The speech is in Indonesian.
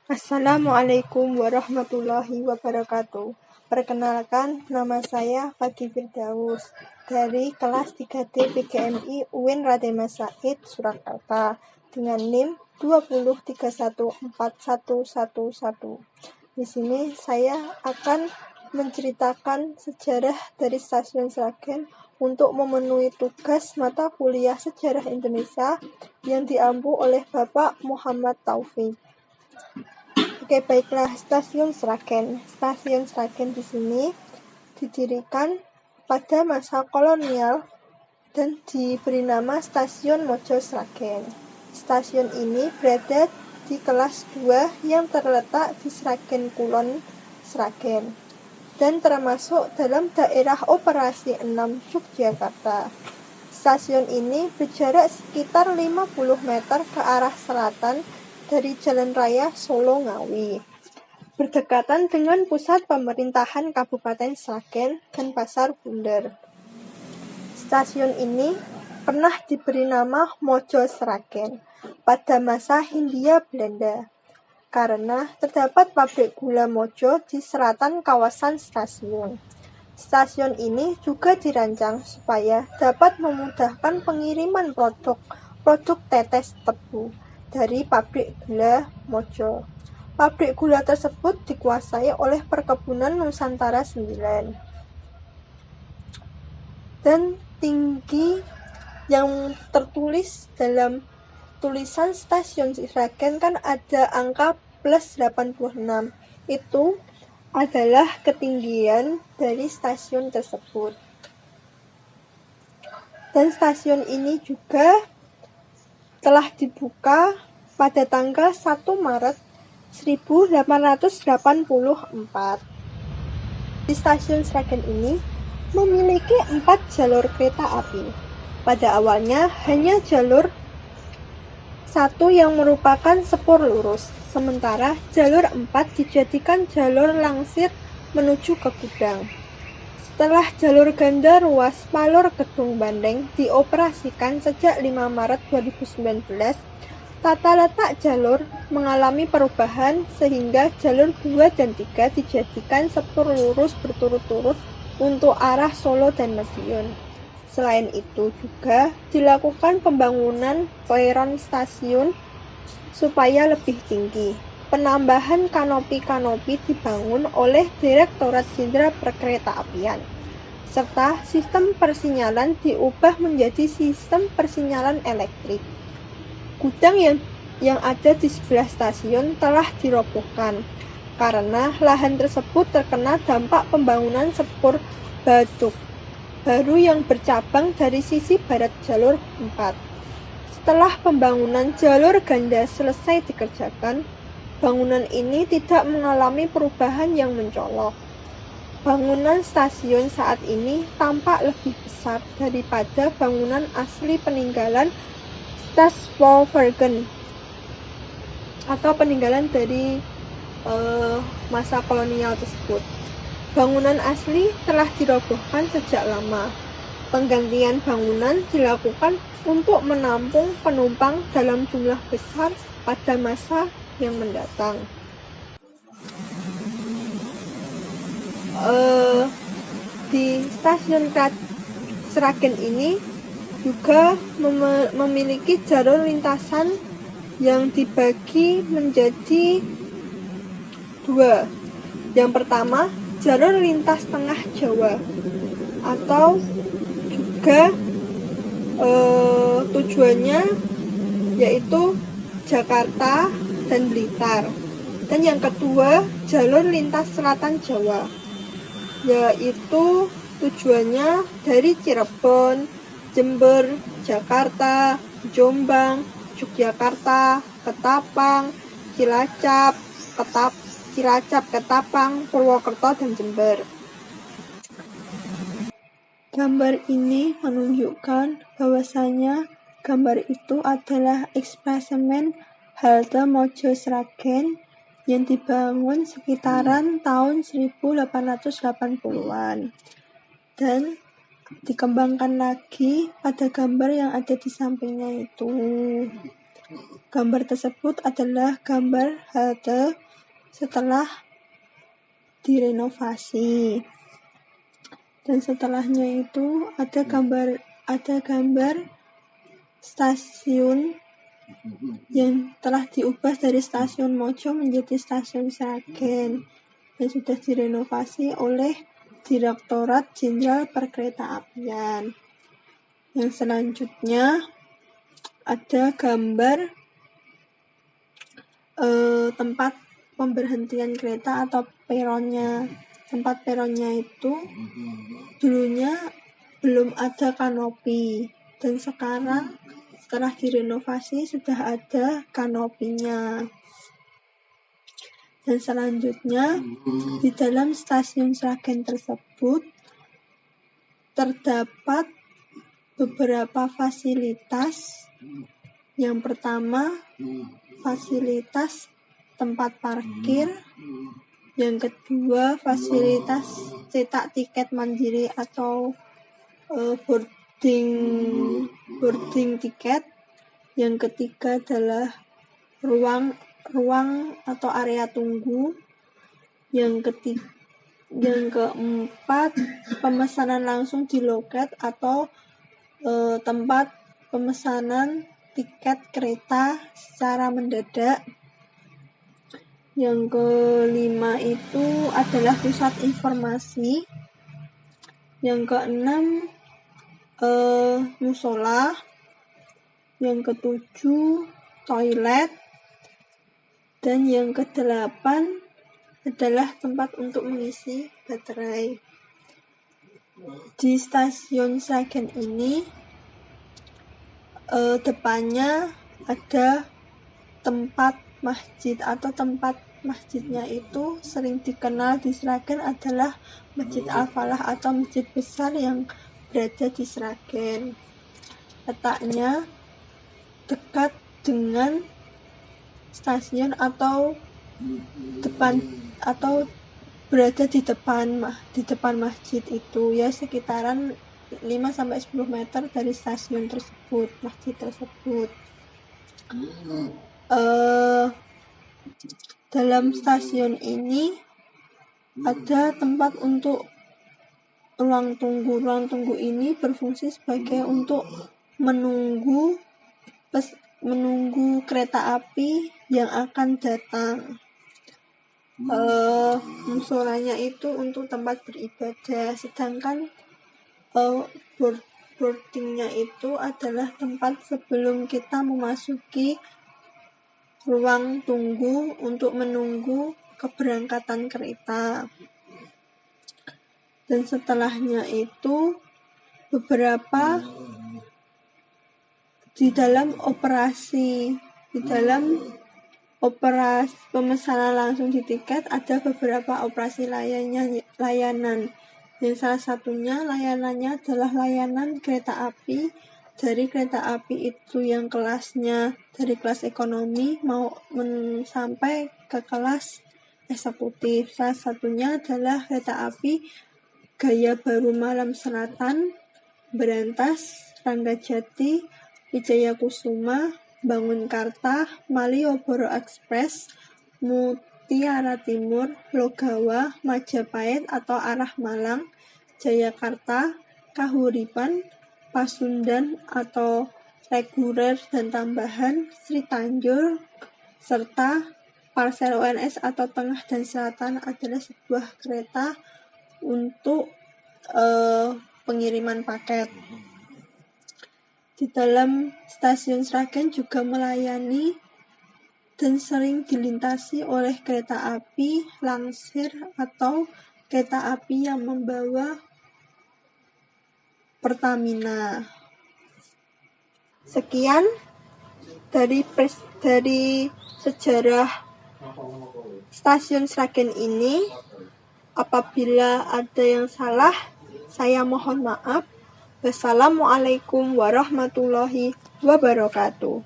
Assalamualaikum warahmatullahi wabarakatuh. Perkenalkan, nama saya Fagi Firdaus dari kelas 3D PGMI UIN Raden Mas Said, Surakarta dengan NIM 203141111. Di sini saya akan menceritakan sejarah dari Stasiun Sragen untuk memenuhi tugas mata kuliah Sejarah Indonesia yang diampu oleh Bapak Muhammad Taufik. Oke, baiklah, Stasiun Sragen. Stasiun Sragen di sini didirikan pada masa kolonial dan diberi nama Stasiun Mojo Sragen. Stasiun ini berada di kelas 2 yang terletak di Sragen Kulon, Sragen, dan termasuk dalam daerah operasi 6 Yogyakarta. Stasiun ini berjarak sekitar 50 meter ke arah selatan dari Jalan Raya Solo Ngawi, berdekatan dengan pusat pemerintahan Kabupaten Sragen dan Pasar Bunder. Stasiun ini pernah diberi nama Mojo Sragen pada masa Hindia Belanda karena terdapat pabrik gula Mojo di selatan kawasan stasiun. Stasiun ini juga dirancang supaya dapat memudahkan pengiriman produk tetes tebu dari pabrik gula Mojo. Pabrik gula tersebut dikuasai oleh Perkebunan Nusantara 9. Dan tinggi yang tertulis dalam tulisan Stasiun Sragen kan ada angka plus 86. Itu adalah ketinggian dari stasiun tersebut. Dan stasiun ini juga telah dibuka pada tanggal 1 Maret 1884. Di Stasiun Sragen ini memiliki 4 jalur kereta api. Pada awalnya hanya jalur 1 yang merupakan sepur lurus, sementara jalur 4 dijadikan jalur langsir menuju ke Gudang. Setelah jalur ganda ruas Palur Kedung Bandeng dioperasikan sejak 5 Maret 2019, tata letak jalur mengalami perubahan sehingga jalur 2 dan 3 dijadikan sepur lurus berturut-turut untuk arah Solo dan Madiun. Selain itu juga dilakukan pembangunan peron stasiun supaya lebih tinggi. Penambahan kanopi-kanopi dibangun oleh Direktorat Jenderal Perkeretaapian, serta sistem persinyalan diubah menjadi sistem persinyalan elektrik. Gudang yang ada di sebelah stasiun telah dirobohkan karena lahan tersebut terkena dampak pembangunan sepur Baduk baru yang bercabang dari sisi barat jalur 4. Setelah pembangunan jalur ganda selesai dikerjakan, bangunan ini tidak mengalami perubahan yang mencolok. Bangunan stasiun saat ini tampak lebih besar daripada bangunan asli peninggalan Stadspoorverband atau peninggalan dari masa kolonial tersebut. Bangunan asli telah dirobohkan sejak lama. Penggantian bangunan dilakukan untuk menampung penumpang dalam jumlah besar pada masa yang mendatang. Di Stasiun Sragen ini juga memiliki jalur lintasan yang dibagi menjadi 2. Yang pertama, jalur lintas tengah Jawa atau juga tujuannya yaitu Jakarta dan Blitar. Dan yang kedua, jalur lintas selatan Jawa, yaitu tujuannya dari Cirebon, Jember, Jakarta, Jombang, Yogyakarta, Ketapang, Cilacap, Ketapang, Purwokerto, dan Jember. Gambar ini menunjukkan bahwasanya gambar itu adalah ekspresemen halte Mojo Sragen yang dibangun sekitaran tahun 1880-an dan dikembangkan lagi pada gambar yang ada di sampingnya itu. Gambar tersebut adalah gambar halte setelah direnovasi. Dan setelahnya itu ada gambar stasiun yang telah diubah dari stasiun Mojo menjadi stasiun Sragen yang sudah direnovasi oleh Direktorat Jenderal Perkeretaapian. Yang selanjutnya ada gambar tempat pemberhentian kereta atau peronnya. Tempat peronnya itu dulunya belum ada kanopi, dan sekarang setelah direnovasi sudah ada kanopinya. Dan selanjutnya di dalam stasiun Sragen tersebut terdapat beberapa fasilitas. Yang pertama, fasilitas tempat parkir. Yang kedua, fasilitas cetak tiket mandiri atau boarding tiket. Yang ketiga adalah ruang atau area tunggu. Yang keempat, pemesanan langsung di loket atau tempat pemesanan tiket kereta secara mendadak. Yang kelima itu adalah pusat informasi. Yang keenam, musola. Yang ketujuh, toilet. Dan yang kedelapan adalah tempat untuk mengisi baterai. Di stasiun Sragen ini depannya ada tempat masjid, atau tempat masjidnya itu sering dikenal di Sragen adalah Masjid Al-Falah atau masjid besar yang berada di Sragen. Letaknya dekat dengan stasiun atau berada di depan masjid itu, ya sekitaran 5-10 meter dari stasiun tersebut, masjid tersebut. Dalam stasiun ini ada tempat untuk ruang tunggu. Ruang tunggu ini berfungsi sebagai untuk menunggu kereta api yang akan datang. Musolanya itu untuk tempat beribadah, sedangkan boardingnya itu adalah tempat sebelum kita memasuki ruang tunggu untuk menunggu keberangkatan kereta. Dan setelahnya itu beberapa di dalam operasi pemesanan langsung di tiket ada beberapa operasi layanan. Yang salah satunya layanannya adalah layanan kereta api. Dari kereta api itu yang kelasnya dari kelas ekonomi mau sampai ke kelas eksekutif. Salah satunya adalah kereta api Gaya Baru Malam Selatan, Berantas, Ranggajati, Wijaya Kusuma, Bangunkarta, Malioboro Express, Mutiara Timur, Logawa, Majapahit atau arah Malang, Jayakarta, Kahuripan, Pasundan atau reguler dan tambahan, Sri Tanjung, serta Parsel ONS atau Tengah dan Selatan adalah sebuah kereta untuk pengiriman paket. Di dalam stasiun Sragen juga melayani dan sering dilintasi oleh kereta api langsir atau kereta api yang membawa Pertamina. Sekian dari sejarah stasiun Sragen ini. Apabila ada yang salah, saya mohon maaf. Wassalamualaikum warahmatullahi wabarakatuh.